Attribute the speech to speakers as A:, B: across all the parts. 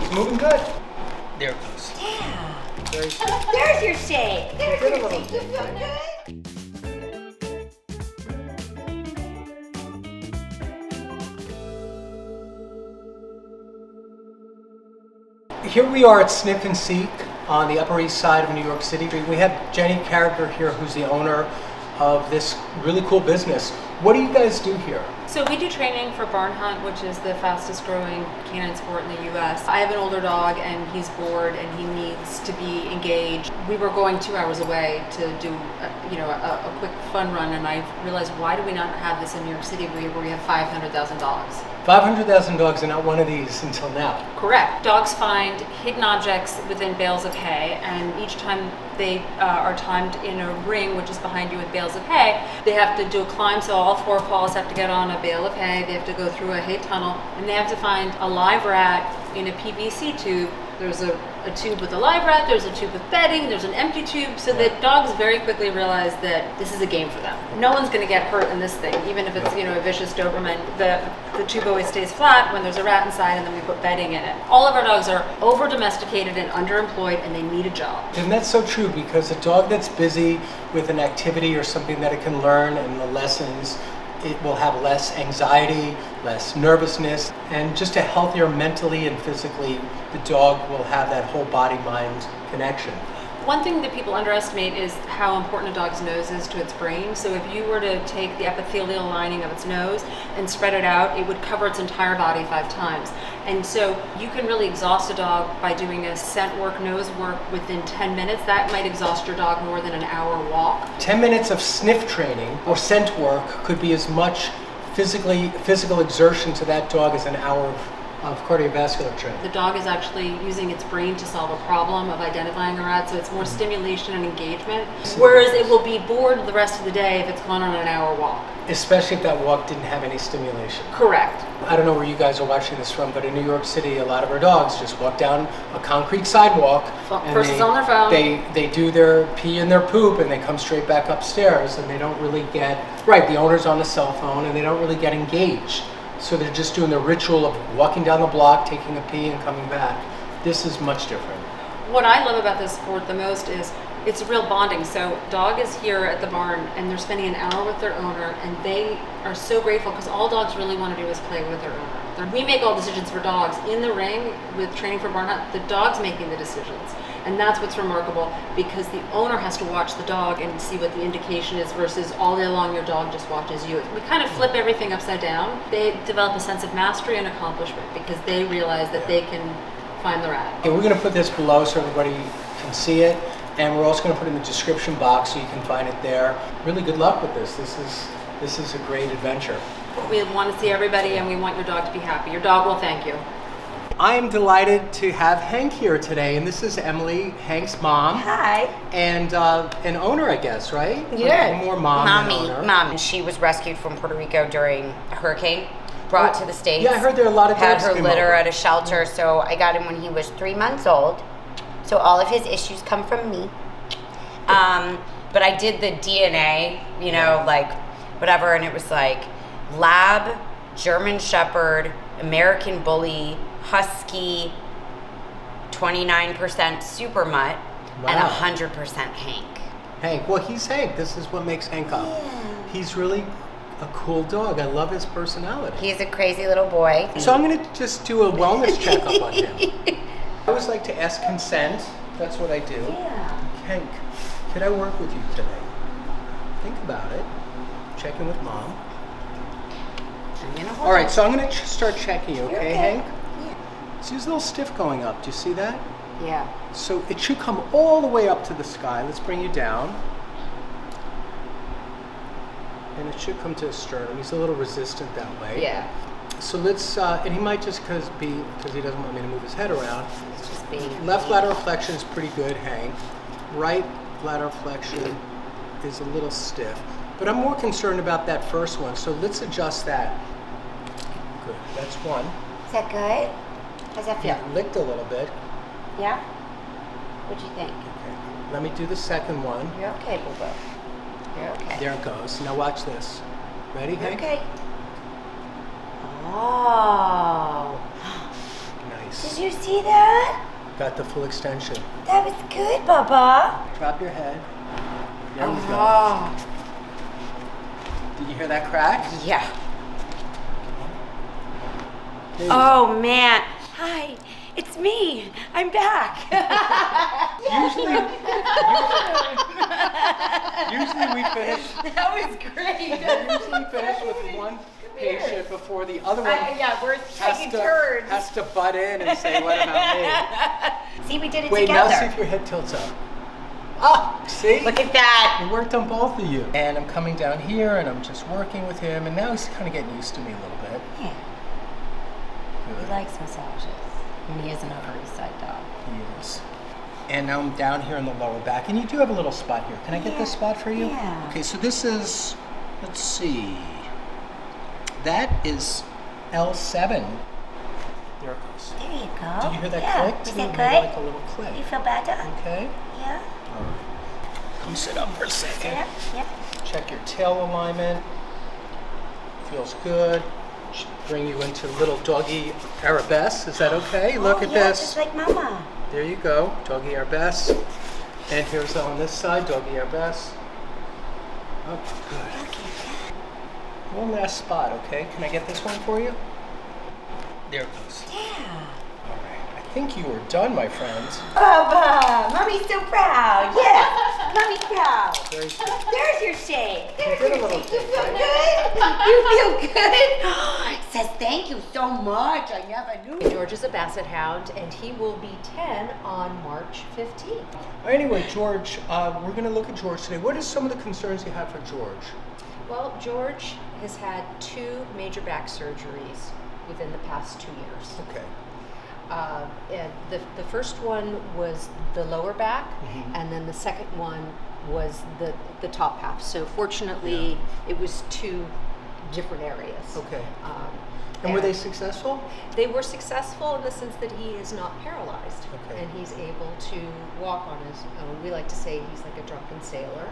A: It's moving good. There it goes.
B: Yeah.
A: Very good.
B: There's your shake. There's
A: Did a
B: your
A: little
B: shake. You
A: bit.
B: feel good?
A: Here we are at Sniff N Seek on the Upper East Side of New York City. We have Jenny Carragher here, who's the owner of this really cool business. What do you guys do here?
C: So we do training for barn hunt, which is the fastest growing canine sport in the US. I have an older dog and he's bored and he needs to be engaged. We were going 2 hours away to do a quick fun run, and I realized, why do we not have this in New York City where we have 500,000 dogs?
A: 500,000 dogs and not one of these until now.
C: Correct. Dogs find hidden objects within bales of hay, and each time they are timed in a ring, which is behind you with bales of hay, they have to do a climb, so all four paws have to get on a bale of hay, they have to go through a hay tunnel, and they have to find a live rat in a PVC tube. There's a tube with a live rat, there's a tube with bedding, there's an empty tube, so that dogs very quickly realize that this is a game for them. No one's going to get hurt in this thing, even if it's a vicious Doberman. The tube always stays flat when there's a rat inside, and then we put bedding in it. All of our dogs are over-domesticated and underemployed, and they need a job.
A: And that's so true, because a dog that's busy with an activity or something that it can learn and the lessons, it will have less anxiety, less nervousness, and just a healthier mentally and physically. The dog will have that whole body-mind connection.
C: One thing that people underestimate is how important a dog's nose is to its brain. So if you were to take the epithelial lining of its nose and spread it out, it would cover its entire body 5 times. And so you can really exhaust a dog by doing a scent work, nose work within 10 minutes. That might exhaust your dog more than an hour walk.
A: 10 minutes of sniff training or scent work could be as much physical exertion to that dog as an hour of cardiovascular training.
C: The dog is actually using its brain to solve a problem of identifying a rat, so it's more stimulation and engagement, whereas it will be bored the rest of the day if it's gone on an hour walk.
A: Especially if that walk didn't have any stimulation.
C: Correct.
A: I don't know where you guys are watching this from, but in New York City, a lot of our dogs just walk down a concrete sidewalk.
C: Person's on their phone.
A: They do their pee and their poop, and they come straight back upstairs, and they don't really get, the owner's on the cell phone, and they don't really get engaged. So they're just doing the ritual of walking down the block, taking a pee, and coming back. This is much different.
C: What I love about this sport the most is it's real bonding. So dog is here at the barn, and they're spending an hour with their owner, and they are so grateful because all dogs really want to do is play with their owner. We make all decisions for dogs. In the ring with training for barn hunt, the dog's making the decisions. And that's what's remarkable, because the owner has to watch the dog and see what the indication is versus all day long your dog just watches you. We kind of flip everything upside down. They develop a sense of mastery and accomplishment because they realize that they can find the rat.
A: Okay, we're going to put this below so everybody can see it, and we're also going to put it in the description box so you can find it there. Really good luck with this. This is a great adventure.
C: We want to see everybody, and we want your dog to be happy. Your dog will thank you.
A: I am delighted to have Hank here today, and this is Emily, Hank's mom.
B: Hi.
A: And an owner, I guess, right?
B: Yeah.
A: More mom than owner.
B: Mom. She was rescued from Puerto Rico during a hurricane, brought to the States.
A: Yeah, I heard there are a lot of dogs
B: had her
A: came
B: litter
A: over.
B: at a shelter, so I got him when he was 3 months old. So all of his issues come from me. But I did the DNA, whatever, and it was like Lab, German Shepherd, American Bully, Husky, 29% Super Mutt, and 100% Hank.
A: Hank, well, he's Hank. This is what makes Hank up.
B: Yeah.
A: He's really a cool dog. I love his personality.
B: He's a crazy little boy.
A: So I'm going to just do a wellness checkup on him. I always like to ask consent. That's what I do.
B: Yeah.
A: Hank, could I work with you today? Think about it. Check in with mom. All right, so I'm going to start checking you, okay, Hank?
B: Yeah.
A: See, he's a little stiff going up. Do you see that?
B: Yeah.
A: So it should come all the way up to the sky. Let's bring you down. And it should come to his sternum. He's a little resistant that way.
B: Yeah.
A: So let's, and he might just because he doesn't want me to move his head around.
B: It's just being
A: Left lateral flexion is pretty good, Hank. Right lateral flexion is a little stiff. But I'm more concerned about that first one, so let's adjust that. Good, that's one.
B: Is that good? How's that feel?
A: He licked a little bit.
B: Yeah? What'd you think?
A: Okay. Let me do the second one.
B: You're okay, boo-boo. You're okay.
A: There it goes. Now watch this. Ready,
B: You're
A: Hank?
B: okay. Oh.
A: Nice.
B: Did you see that?
A: got the full extension.
B: That was good, Bubba.
A: Drop your head. There we go.
B: Oh.
A: Did you hear that crack?
B: Yeah.
A: There you go.
B: Oh man. Hi. It's me. I'm back.
A: Usually we finish.
B: That was great.
A: Usually finish with one patient before the other one
B: we're
A: has
B: taking
A: to,
B: turns.
A: has to butt in and say, what about me?
B: See, we did it
A: Wait,
B: together.
A: now see if your head tilts up. Ah, see?
B: Look at that.
A: It worked on both of you. And I'm coming down here and I'm just working with him, and now he's kind of getting used to me a little bit.
B: Yeah. He
A: Good.
B: likes massages. And he is an Upper East Side dog.
A: He is. And now I'm down here in the lower back, and you do have a little spot here. Can I get this spot for you?
B: Yeah.
A: Okay, so this is, let's see, that is L7. There it goes.
B: There you go.
A: Did you hear that
B: Yeah.
A: click?
B: Is
A: too?
B: that
A: Maybe
B: good?
A: like a little click.
B: You feel better?
A: Okay.
B: Yeah.
A: All right. Come sit up for a second.
B: Yeah. Yeah.
A: Check your tail alignment. Feels good. Should bring you into little doggy arabesque. Is that okay? Look at this.
B: Just like Mama.
A: There you go, doggy arabesque. And here's on this side, doggy arabesque. Oh, good. One last spot, okay? Can I get this one for you? There it goes.
B: Yeah.
A: All right. I think you are done, my friends.
B: Bubba, Mommy's so proud. Yes, Mommy's proud.
A: Very good.
B: There's your shake. There's
A: did a
B: your
A: little
B: shake. You
A: thing,
B: feel
A: right?
B: good? You feel good? Says thank you so much. I never knew.
D: George is a Basset Hound, and he will be 10 on March 15th.
A: Anyway, George, we're going to look at George today. What are some of the concerns you have for George?
D: Well, George has had 2 major back surgeries within the past 2 years.
A: Okay.
D: And the first one was the lower back,
A: Mhm.
D: and then the second one was the top half. So fortunately, it was 2 different areas.
A: Okay. And were they successful?
D: They were successful in the sense that he is not paralyzed,
A: Okay.
D: and he's able to walk on his own. We like to say he's like a drunken sailor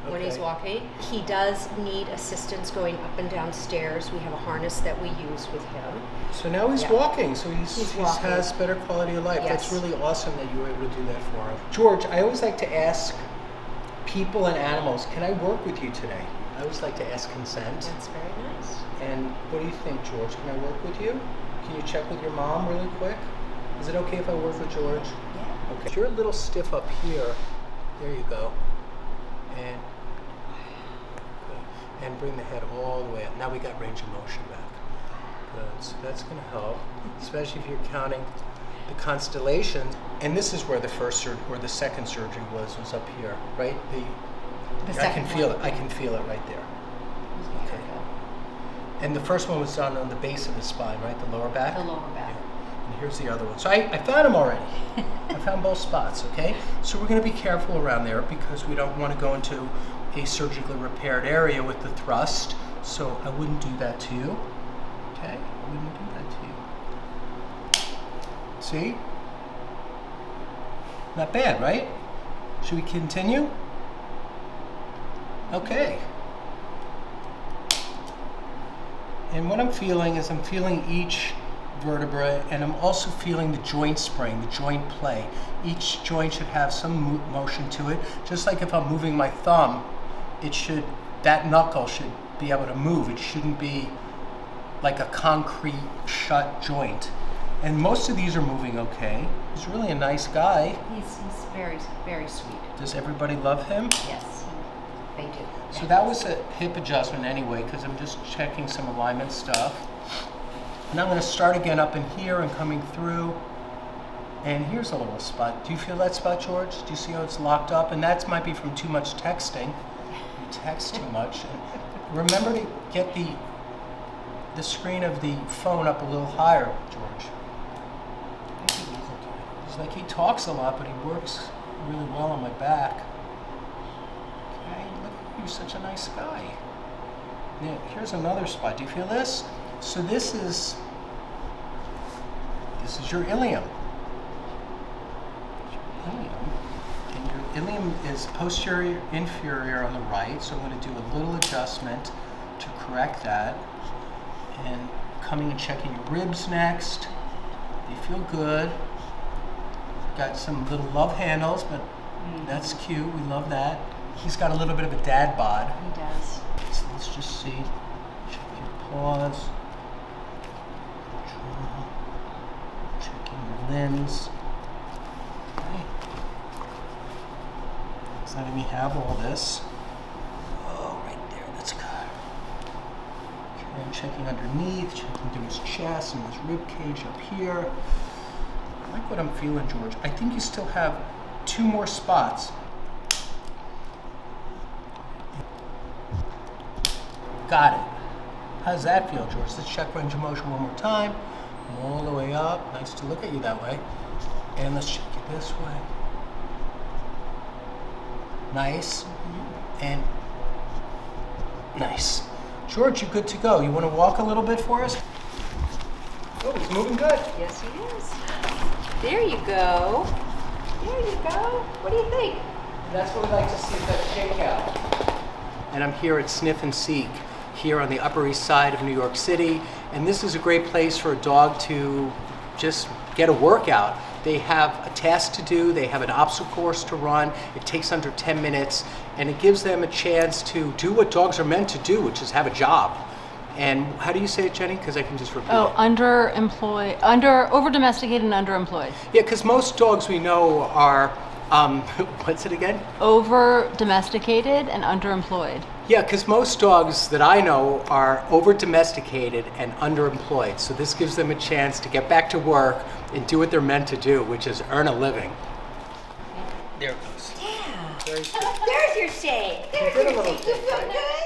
D: when he's
A: Okay.
D: walking. He does need assistance going up and down stairs. We have a harness that we use with him.
A: So now he's
D: Yeah.
A: walking, so he
D: He's walking.
A: has better quality of life. That's
D: Yes.
A: really awesome that you were able to do that for him. George, I always like to ask people and animals, can I work with you today? I always like to ask consent.
D: That's very nice.
A: And what do you think, George? Can I work with you? Can you check with your mom really quick? Is it okay if I work with George?
D: Yeah.
A: Okay. You're a little stiff up here. There you go. And good. And bring the head all the way up. Now we got range of motion back. Good. So that's going to help, especially if you're counting the constellations. And this is where the first or the second surgery was up here, right? I can feel it. I can feel it right there. Okay. And the first one was done on the base of the spine, right? The lower back?
D: The lower back.
A: Yeah. And here's the other one. So I found them already. I found both spots, okay? So we're going to be careful around there because we don't want to go into a surgically repaired area with the thrust. So I wouldn't do that to you, okay? I wouldn't do that to you. See? Not bad, right? Should we continue? Okay. And what I'm feeling is I'm feeling each vertebra, and I'm also feeling the joint spring, the joint play. Each joint should have some motion to it. Just like if I'm moving my thumb, that knuckle should be able to move. It shouldn't be like a concrete shut joint. And most of these are moving okay. He's really a nice guy.
D: He's very, very sweet.
A: Does everybody love him?
D: Yes, they do.
A: So that was a hip adjustment anyway, because I'm just checking some alignment stuff. And I'm going to start again up in here and coming through. And here's a little spot. Do you feel that spot, George? Do you see how it's locked up? And that might be from too much texting. You text too much. And remember to get the screen of the phone up a little higher, George. It's like he talks a lot, but he works really well on my back. Okay, look, you're such a nice guy. Now, here's another spot. Do you feel this? So this is your ilium. And your ilium is posterior, inferior on the right. So I'm going to do a little adjustment to correct that. And coming and checking your ribs next. They feel good. Got some little love handles, but that's cute. We love that. He's got a little bit of a dad bod.
D: He does.
A: So let's just see. Check your paws. Checking your limbs. Okay. He's letting me have all this. Oh, right there. That's good. Okay, I'm checking underneath, checking through his chest and his rib cage up here. I like what I'm feeling, George. I think you still have 2 more spots. Got it. How does that feel, George? Let's check range of motion one more time. All the way up. Nice to look at you that way. And let's check it this way. Nice. And nice. George, you're good to go. You want to walk a little bit for us? Oh, he's moving good.
D: Yes, he is. There you go. There you go. What do you think?
A: That's what we like to see, is that shakeout. And I'm here at Sniff N Seek, here on the Upper East Side of New York City. And this is a great place for a dog to just get a workout. They have a task to do, they have an obstacle course to run. It takes under 10 minutes, and it gives them a chance to do what dogs are meant to do, which is have a job. And how do you say it, Jenny? Because I can just repeat it.
E: Over-domesticated and underemployed.
A: Yeah, because most dogs we know are, what's it again?
E: Over-domesticated and underemployed.
A: Yeah, because most dogs that I know are over-domesticated and underemployed. So this gives them a chance to get back to work and do what they're meant to do, which is earn a living. There it goes.
B: Yeah.
A: Very good.
B: There's your shake.
A: You
B: There's
A: did a
B: your
A: little
B: shake. You
A: shake,
B: feel
A: right?
B: good?